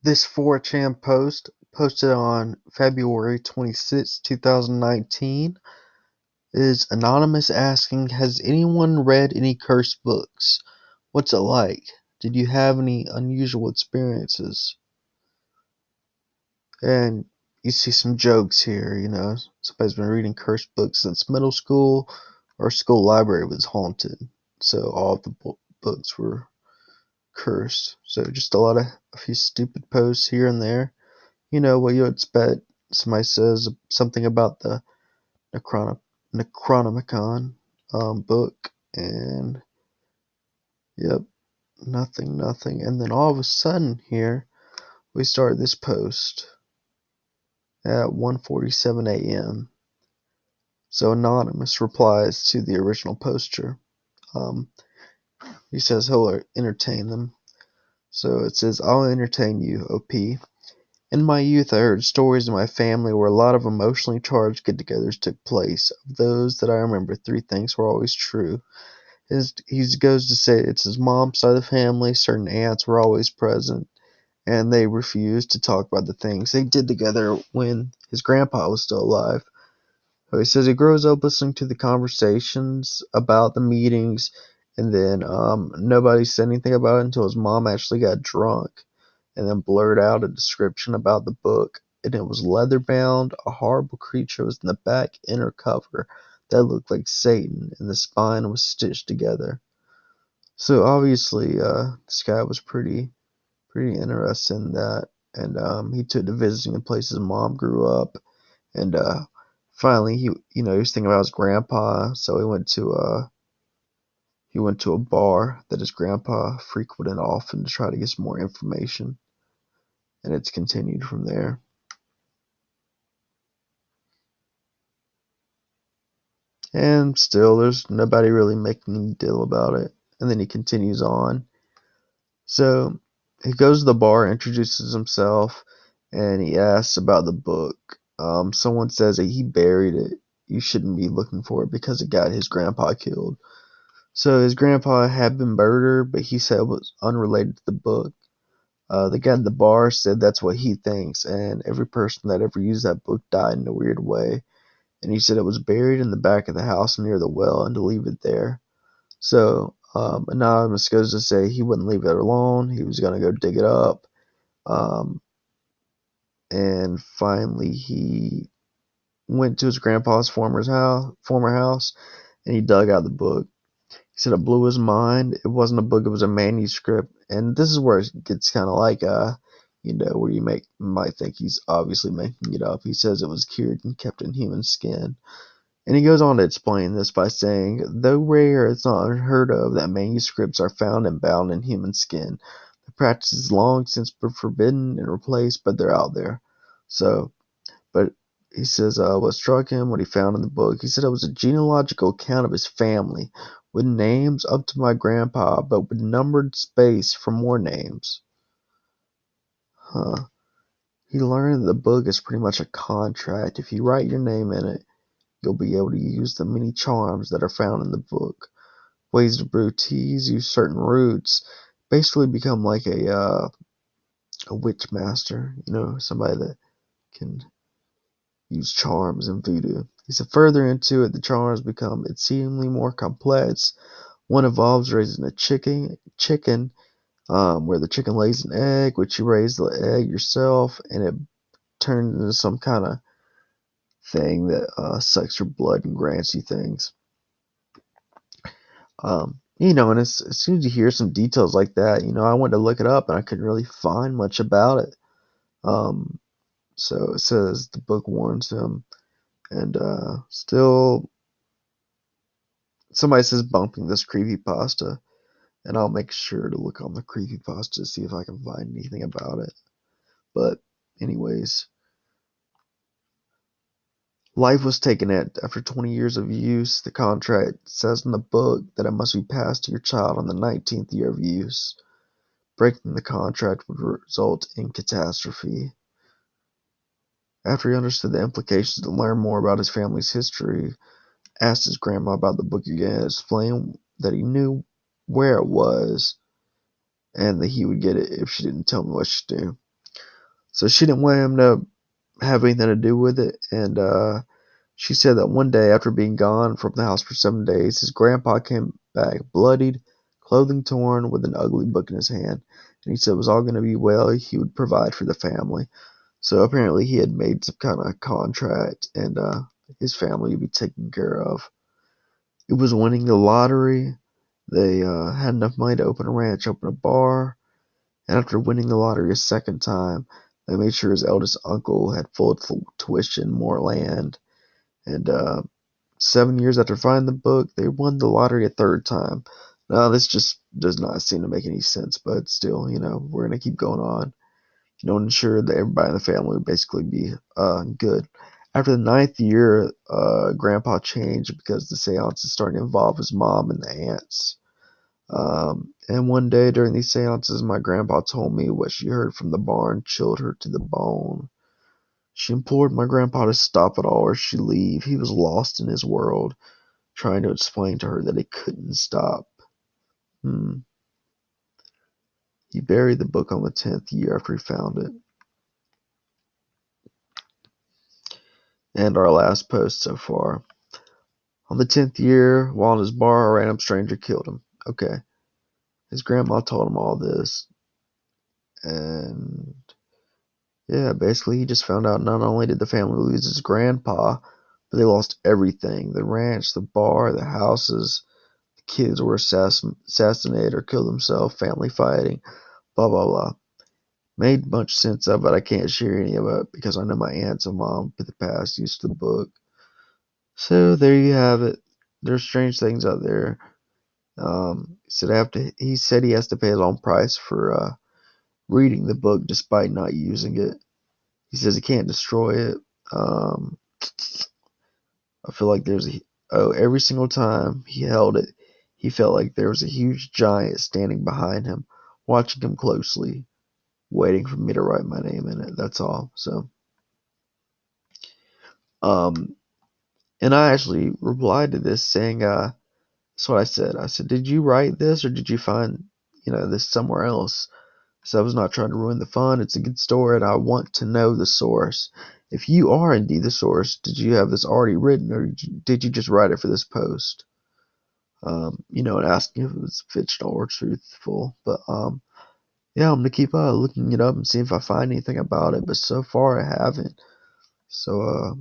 This 4chan post, posted on February 26, 2019, is anonymous asking, has anyone read any cursed books? What's it like? Did you have any unusual experiences? And you see some jokes here, somebody's been reading cursed books since middle school. Our school library was haunted, so all of the books were cursed. So just a few stupid posts here and there. What you expect. Somebody says something about the Necronomicon book, and yep, nothing. And then all of a sudden here, we start this post at 1:47 a.m. So Anonymous replies to the original poster. Um, he says he'll entertain them. So it says, I'll entertain you, OP. In my youth, I heard stories in my family where a lot of emotionally charged get-togethers took place. Of those that I remember, three things were always true. He goes to say it's his mom's side of the family. Certain aunts were always present, and they refused to talk about the things they did together when his grandpa was still alive. So he says he grows up listening to the conversations about the meetings, and then nobody said anything about it until his mom actually got drunk and then blurted out a description about the book, and it was leather bound. A horrible creature was in the back inner cover that looked like Satan, and the spine was stitched together. So obviously, this guy was pretty interested in that, and he took to visiting the places his mom grew up, and finally he was thinking about his grandpa, so he went to a bar that his grandpa frequented often to try to get some more information, and it's continued from there. And still, there's nobody really making any deal about it. And then he continues on. So he goes to the bar, introduces himself, and he asks about the book. Someone says that he buried it. You shouldn't be looking for it because it got his grandpa killed. So his grandpa had been murdered, but he said it was unrelated to the book. The guy at the bar said that's what he thinks, and every person that ever used that book died in a weird way. And he said it was buried in the back of the house near the well and to leave it there. So Anonymous goes to say he wouldn't leave it alone. He was going to go dig it up. Um, and finally, he went to his grandpa's former house, and he dug out the book. He said it blew his mind. It wasn't a book; it was a manuscript. And this is where it gets kind of like, where you might think he's obviously making it up. He says it was cured and kept in human skin. And he goes on to explain this by saying, though rare, it's not unheard of that manuscripts are found and bound in human skin. The practice has long since been forbidden and replaced, but they're out there. So, but he says what struck him, what he found in the book, he said it was a genealogical account of his family, with names up to my grandpa, but with numbered space for more names. Huh. He learned that the book is pretty much a contract. If you write your name in it, you'll be able to use the many charms that are found in the book. Ways to brew teas, use certain roots, basically become like a witch master, somebody that can use charms and voodoo. He said further into it, the charms become exceedingly more complex. One involves raising a chicken, where the chicken lays an egg, which you raise the egg yourself, and it turns into some kind of thing that sucks your blood and grants you things. And as soon as you hear some details like that, I went to look it up and I couldn't really find much about it. Um, so it says the book warns him, and still somebody says bumping this creepypasta, and I'll make sure to look on the creepypasta to see if I can find anything about it. But, anyways, life was taken after 20 years of use. The contract says in the book that it must be passed to your child on the 19th year of use. Breaking the contract would result in catastrophe. After he understood the implications and learned more about his family's history, asked his grandma about the book again, explained that he knew where it was and that he would get it if she didn't tell me what to do. So she didn't want him to have anything to do with it, and she said that one day after being gone from the house for 7 days, his grandpa came back bloodied, clothing torn, with an ugly book in his hand, and he said it was all going to be well. He would provide for the family. So apparently he had made some kind of contract, and his family would be taken care of. It was winning the lottery. They had enough money to open a ranch, open a bar, and after winning the lottery a second time, they made sure his eldest uncle had full tuition, more land, and 7 years after finding the book, they won the lottery a third time. Now, this just does not seem to make any sense, but still, we're going to keep going on. Ensure that everybody in the family would basically be good. After the ninth year, Grandpa changed because the seances started to involve his mom and the aunts. And one day during these seances, my grandpa told me what she heard from the barn chilled her to the bone. She implored my grandpa to stop it all or she'd leave. He was lost in his world, trying to explain to her that he couldn't stop. Hmm. He buried the book on the 10th year after he found it. And our last post so far. On the 10th year, while in his bar, a random stranger killed him. Okay. His grandma told him all this. And yeah, basically, he just found out not only did the family lose his grandpa, but they lost everything: the ranch, the bar, the houses. The kids were assassinated or killed themselves, family fighting, blah, blah, blah. Made much sense of it. I can't share any of it because I know my aunts and mom in the past used the book. So there you have it. There's strange things out there. He said he has to pay his own price for reading the book despite not using it. He says he can't destroy it. Um, I feel like every single time he held it, he felt like there was a huge giant standing behind him, watching him closely, waiting for me to write my name in it. That's all. So, um, and I actually replied to this saying, that's what I said. I said, did you write this or did you find, this somewhere else? So I was not trying to ruin the fun. It's a good story, and I want to know the source. If you are indeed the source, did you have this already written, or did you just write it for this post? And asking if it was fictional or truthful. But yeah, I'm gonna keep looking it up and see if I find anything about it. But so far, I haven't. So